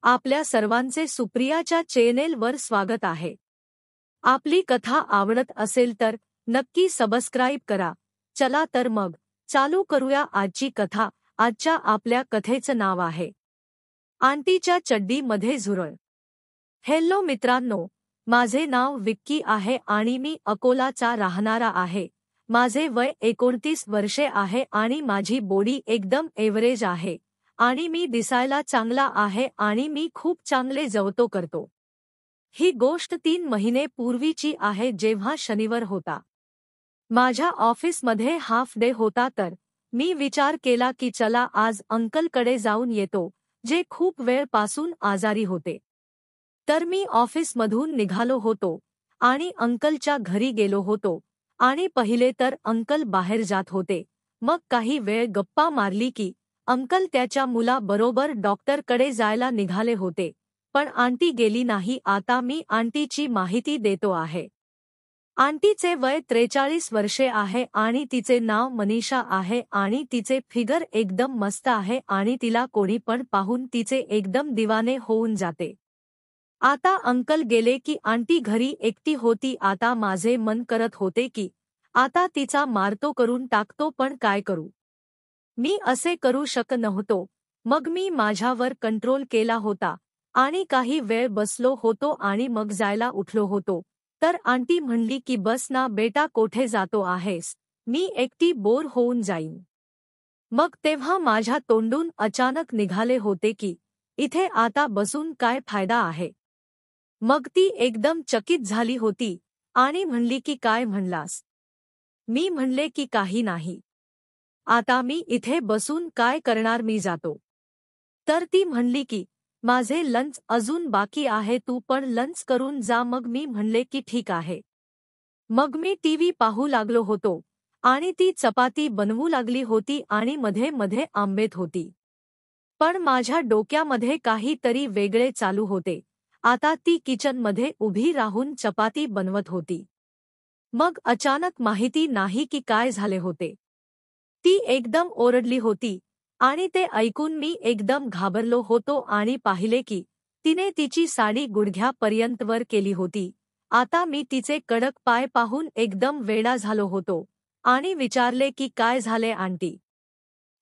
आपल्या सर्वांचे सुप्रियाच्या चॅनेलवर स्वागत आहे। आपली कथा आवडत असेल तर नक्की सबस्क्राइब करा। चला तर मग चालू करूया आजची कथा। आजच्या आपल्या कथेचं नाव आहे आंटीच्या चड्डीमध्ये झुरळ। हेलो मित्रांनो, माझे नाव विक्की आहे आणि मी अकोलाचा राहणारा आहे। माझे वय 29 वर्षे आहे आणि माझी बॉडी एकदम एव्हरेज आहे आणि मी दिसायला चांगला आहे आणि मी खूप चांगले जेवतो करतो। ही गोष्ट 3 महिने पूर्वीची आहे जेव्हा शनिवार होता। माझ्या ऑफिसमध्ये हाफ डे होता तर मी विचार केला की चला आज अंकलकडे जाऊन येतो, जे खूप वेळपासून आजारी होते। तर मी ऑफिसमधून निघालो होतो आणि अंकलच्या घरी गेलो होतो आणि पहिले तर अंकल बाहेर जात होते। मग काही वेळ गप्पा मारली की अंकल त्याच्या मुलाबरोबर डॉक्टरकडे जायला निघाले होते, पण आंटी गेली नाही। आता मी आंटीची माहिती देतो आहे। आंटीचे वय 43 वर्षे आहे आणि तिचे नाव मनीषा आहे आणि तिचे फिगर एकदम मस्त आहे आणि तिला कोणी पण पाहून तिचे एकदम दिवाने होऊन जाते। आता अंकल गेले की आंटी घरी एकटी होती। आता माझे मन करत होते की आता तिचा मारतो करून टाकतो, पण काय करू? मी असे करू शकत नव्हतो। मग मी माझ्यावर कंट्रोल केला होता आणि काही वेळ बसलो होतो आणि मग जायला उठलो होतो तर आंटी म्हणली की बस ना बेटा, कोठे जातो आहेस? मी एकटी बोर होऊन जाईन। मग तेव्हा माझ्या तोंडून अचानक निघाले होते की इथे आता बसून काय फायदा आहे? मग ती एकदम चकित झाली होती आणि म्हणली की काय म्हणलास? मी म्हणले की काही नाही। आता मी इथे बसून काय करणार, मी जातो। तर ती म्हणली की माझे लंच अजून बाकी आहे, तू पण लंच करून जा। मग मी म्हणले की ठीक आहे। मग मी टीव्ही पाहू लागलो होतो आणि ती चपाती बनवू लागली होती आणि मध्ये मध्ये आंबेत होती। पण माझ्या डोक्यामध्ये काहीतरी वेगळे चालू होते। आता ती किचनमध्ये उभी राहून चपाती बनवत होती। मग अचानक माहिती नाही की काय झाले होते, ती एकदम ओरडली होती आणि ते ऐकून मी एकदम घाबरलो होतो आणि पाहिले की तिने तिची साडी गुडघ्यापर्यंत वर केली होती। आता मी तिचे कडक पाय पाहून एकदम वेडा झालो होतो आणि विचारले की काय झाले आंटी?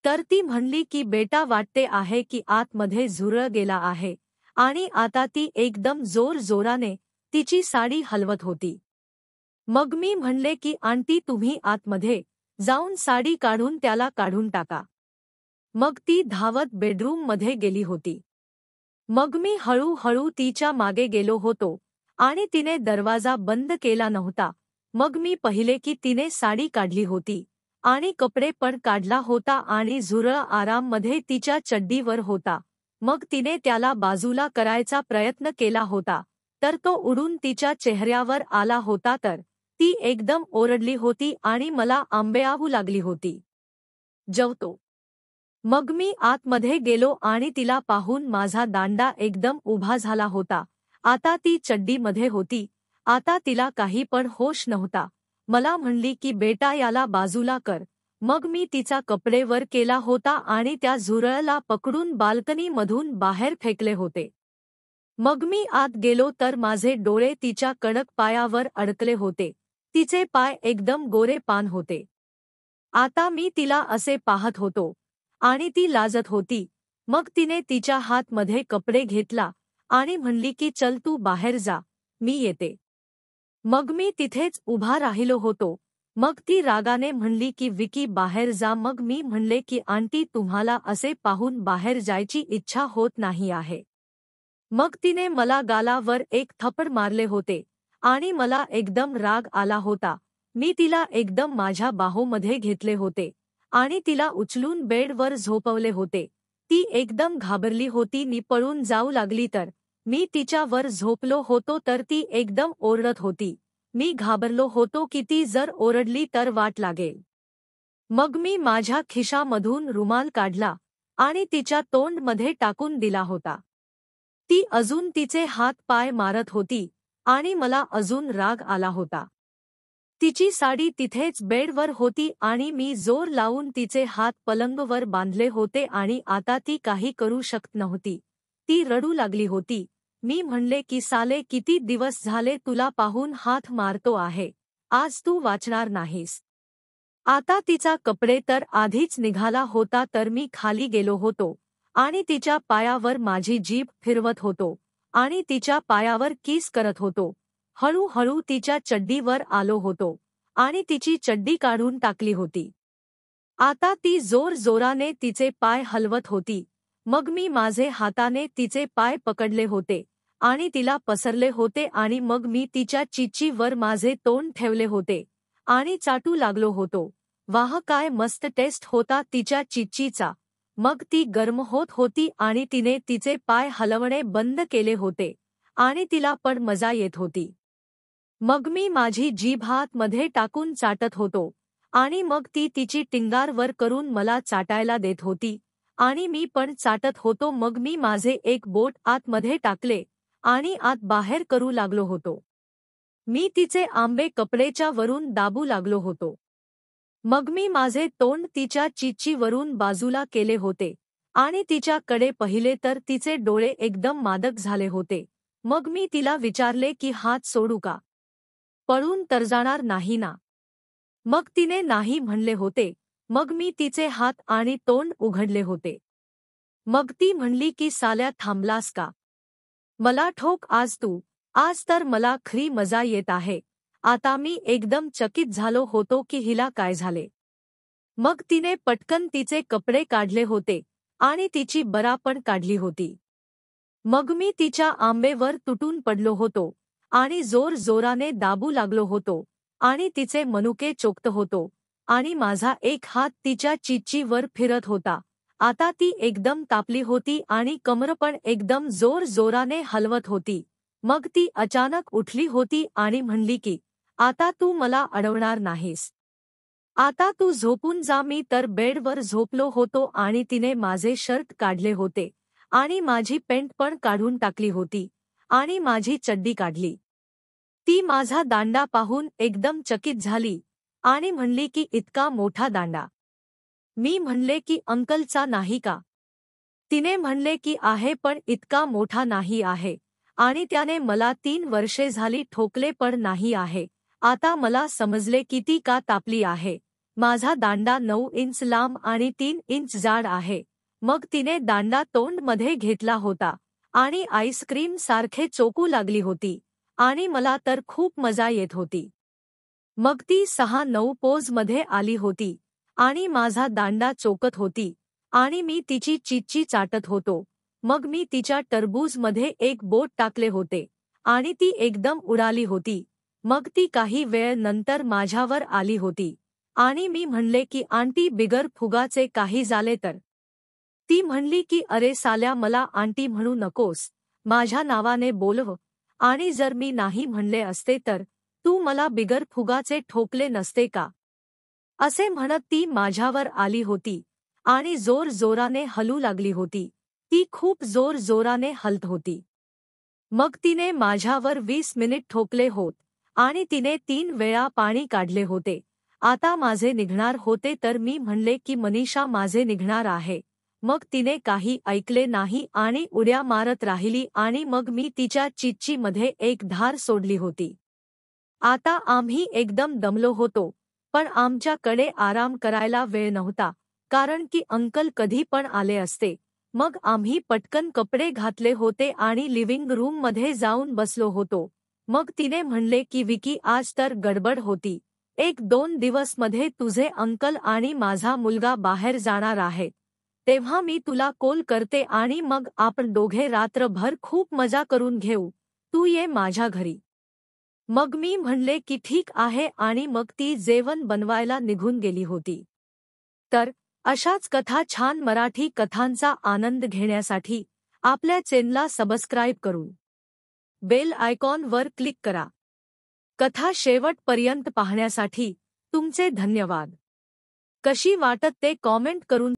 तर ती म्हणली की बेटा, वाटते आहे की आतमध्ये झुरळ गेला आहे आणि आता ती एकदम जोराने तिची साडी हलवत होती। मग मी म्हणले की आंटी, तुम्ही आतमध्ये जाऊन साडी काढून त्याला काढून टाका। मग ती धावत बेडरूममध्ये गेली होती। मग मी हळूहळू तिच्या मागे गेलो होतो आणि तिने दरवाजा बंद केला नव्हता। मग मी पाहिले की तिने साडी काढली होती आणि कपडे पण काढला होता आणि झुरळ आराममध्ये तिच्या चड्डीवर होता। मग तिने त्याला बाजूला करायचा प्रयत्न केला होता तर तो उडून तिच्या चेहऱ्यावर आला होता। तर ती एकदम ओरडली होती आणि मला आंबेआवू लागली होती। जेवतो। मग मी आतमध्ये गेलो आणि तिला पाहून माझा दांडा एकदम उभा झाला होता। आता ती चड्डीमध्ये होती। आता तिला काही पण होश नव्हता। मला म्हणली की बेटा, याला बाजूला कर। मग मी तिचा कपडेवर केला होता आणि त्या झुरळाला पकडून बाल्कनीमधून बाहेर फेकले होते। मग मी आत गेलो तर माझे डोळे तिच्या कडक पायावर अडकले होते। तिचे पाय एकदम गोरे पान होते। आता मी तिला असे पाहत होतो आणि ती लाजत होती। मग तिने तिच्या हातमध्ये कपडे घेतला आणि म्हणली की चल तू बाहेर जा, मी येते। मग मी तिथेच उभा राहिलो होतो। मग ती रागाने म्हणली की विकी, बाहेर जा। मग मी म्हणले की आंटी, तुम्हाला असे पाहून बाहेर जायची इच्छा होत नाही आहे? मग तिने मला गालावर एक थप्पड मारले होते आणि मला एकदम राग आला होता। मी तिला एकदम माझ्या बाहोमध्ये घेतले होते आणि तिला उचलून बेडवर झोपवले होते। ती एकदम घाबरली होती। मी पळून जाऊ लागली तर मी तिच्यावर झोपलो होतो तर ती एकदम ओरडत होती। मी घाबरलो होतो की ती जर ओरडली तर वाट लागेल। मग मी माझ्या खिशामधून रुमाल काढला आणि तिच्या तोंडमध्ये टाकून दिला होता। ती अजून तिचे हात पाय मारत होती आणि मला अजून राग आला होता। तिची साडी तिथेच बेडवर होती आणि मी जोर लावून तिचे हात पलंगवर बांधले होते आणि आता ती काही करू शकत नव्हती। ती रडू लागली होती. मी म्हणले की साले किती दिवस झाले तुला पाहून हात मारतो आहे, आज तू वाचणार नाहीस. आता तिचा कपडे तर आधीच निघाला होता तर मी खाली गेलो होतो आणि तिच्या पायावर माझी जीभ फिरवत होतो आणि तिच्या पायावर किस करत होतो. हळूहळू तिच्या चड्डीवर आलो होतो आणि तिची चड्डी काढून टाकली होती. आता ती जोराने तिचे पाय हलवत होती. मग मी माझे हाताने तिचे पाय पकडले होते आणि तिला पसरले होते आणि मग मी तिच्या चिचीवर माझे तोंड ठेवले होते आणि चाटू लागलो होतो. वाह, काय मस्त टेस्ट होता तिच्या चिचीचा. मग ती गरम होत होती आणि तिने तिचे पाय हलवणे बंद केले होते आणि तिला पण मजा येत होती. मग मी माझी जीभ आतमध्ये टाकून चाटत होतो आणि मग ती तिची टिंगार वर करून मला चाटायला देत होती आणि मी पण चाटत होतो. मग मी माझे एक बोट आतमध्ये टाकले आणि आत बाहेर करू लागलो होतो. मी तिचे आंबे कपडेच्या वरून दाबू लागलो होतो. मग मी माझे तोंड तिच्या चिचीवरून बाजूला केले होते आणि तिच्याकडे पाहिले तर तिचे डोळे एकदम मादक झाले होते. मग मी तिला विचारले की हात सोडू का? पळून तर जाणार नाही ना? मग तिने नाही म्हणले होते. मग मी तिचे हात आणि तोंड उघडले होते. मग ती म्हणली की साल्या थांबलास का? मला ठोक आज तू. आज तर मला खरी मजा येत आहे. आता मी एकदम चकित झालो होतो की हिला काय झाले. मग तिने पटकन तिचे कपडे काढले होते आणि तिची बरा पण काढली होती. मग मी तिच्या आंबेवर तुटून पडलो होतो आणि जोराने दाबू लागलो होतो आणि तिचे मनुके चोखत होतो आणि माझा एक हात तिच्या चिचीवर फिरत होता. आता ती एकदम तापली होती आणि कमर पण एकदम जोराने हलवत होती. मग ती अचानक उठली होती आणि म्हणली की आता तू मला अडवणार नाहीस. आता तू झोपून जा. मी तर बेडवर झोपलो होतो आणि तिने माझे शर्ट काढले होते आणि माझी पॅन्ट पण काढून टाकली होती आणि माझी चड्डी काढली. ती माझा दांडा पाहून एकदम चकित झाली आणि म्हणली की इतका मोठा दांडा? मी म्हणले की अंकलचा नाही का? तिने म्हणले की आहे पण इतका मोठा नाही आहे आणि त्याने मला 3 वर्षे झाली ठोकले पण नाही आहे. आता मला समजले की ती का तापली आहे. माझा दांडा 9 इंच लांब आणि 3 इंच जाड आहे. मग तिने दांडा तोंडमध्ये घेतला होता आणि आईस्क्रीम सारखे चोकू लागली होती आणि मला तर खूप मजा येत होती. मग ती 6-9 पोजमध्ये आली होती आणि माझा दांडा चोकत होती आणि मी तिची चिच्ची चाटत होतो. मग मी तिच्या टरबूजमध्ये एक बोट टाकले होते आणि ती एकदम उडाली होती. मग ती काही वेळ नंतर माझ्यावर आली होती आणि मी म्हणले की आंटी बिगर फुगाचे काही झाले तर? ती म्हणली की अरे साल्या, मला आंटी म्हणू नकोस, माझ्या नावाने बोलव. आणि जर मी नाही म्हणले असते तर तू मला बिगर फुगाचे ठोकले नसते का? असे म्हणत ती माझ्यावर आली होती आणि जोराने हलू लागली होती. ती खूप जोराने हलत होती. मग तिने माझ्यावर 20 मिनिट ठोकले होत आणि तिने 3 वेळा पाणी काढले होते. आता माझे निघणार होते तर मी म्हणले की मनीषा माझे निघणार आहे. मग तिने काही ऐकले नाही आणि उड्या मारत राहिली आणि मग मी तिच्या चिच्चीमध्ये एक धार सोडली होती. आता आम्ही एकदम दमलो होतो पण आमच्याकडे आराम करायला वेळ नव्हता कारण की अंकल कधी पण आले असते. मग आम्ही पटकन कपडे घातले होते आणि लिव्हिंग रूममध्ये जाऊन बसलो होतो. मग तिने म्हणले की विकी, आज तर गडबड होती. 1-2 दिवस मध्ये तुझे अंकल आणि माझा मुलगा बाहेर जाणार आहेत. तेव्हा मी तुला कॉल करते आणि मग आपण दोघे रात्रभर खूप मजा करून घेऊ. तू ये माझ्या घरी. मग मी म्हणले की ठीक आहे आणि मग ती जेवण बनवायला निघून गेली होती. तर अशाच कथा, छान मराठी कथांचा आनंद घेण्यासाठी आपल्या चॅनलला सबस्क्राईब करून बेल आयकॉनवर क्लिक करा. कथा शेवटपर्यंत पाहण्यासाठी तुमचे धन्यवाद. कशी वाटत ते कॉमेंट करून